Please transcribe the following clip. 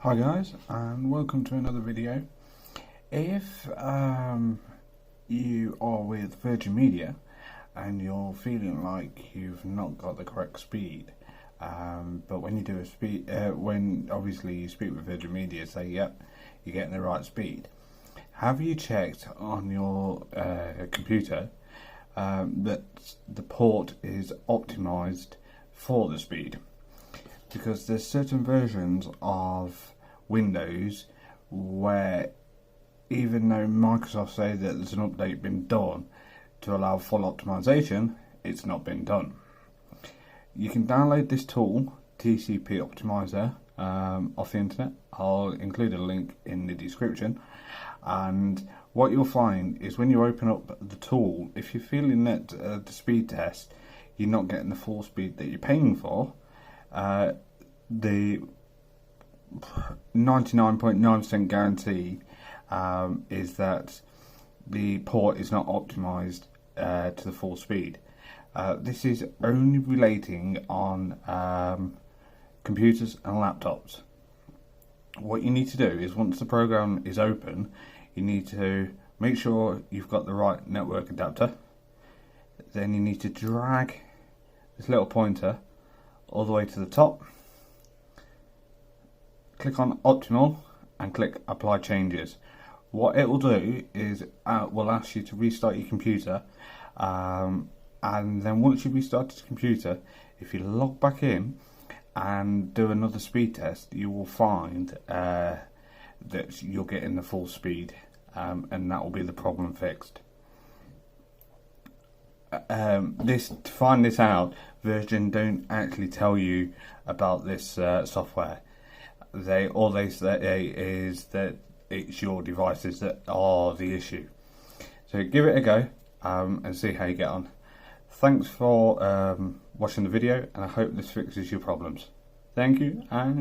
Hi guys, and welcome to another video. If you are with virginmedia and you're feeling like you've not got the correct speed, but when you do a speed, when obviously you speak with virginmedia, say yep, you're getting the right speed. Have you checked on your computer that the port is optimized for the speed? Because there's certain versions of Windows where, even though Microsoft say that there's an update been done to allow full optimization, it's not been done. You can download this tool, TCP Optimizer, off the internet. I'll include a link in the description. And what you'll find is when you open up the tool, if you're feeling that the speed test, you're not getting the full speed that you're paying for, the 99.9% guarantee is that the port is not optimized to the full speed. This is only relating on computers and laptops. What you need to do is, once the program is open, you need to make sure you've got the right network adapter. Then you need to drag this little pointer all the way to the top, click on optimal and click apply changes. What it will do is will ask you to restart your computer, and then once you restart your computer, if you log back in and do another speed test, you will find that you're getting the full speed, and that will be the problem fixed. To find this out, Virgin don't actually tell you about this software. All they say is that it's your devices that are the issue. So give it a go and see how you get on. Thanks for watching the video, and I hope this fixes your problems. Thank you, and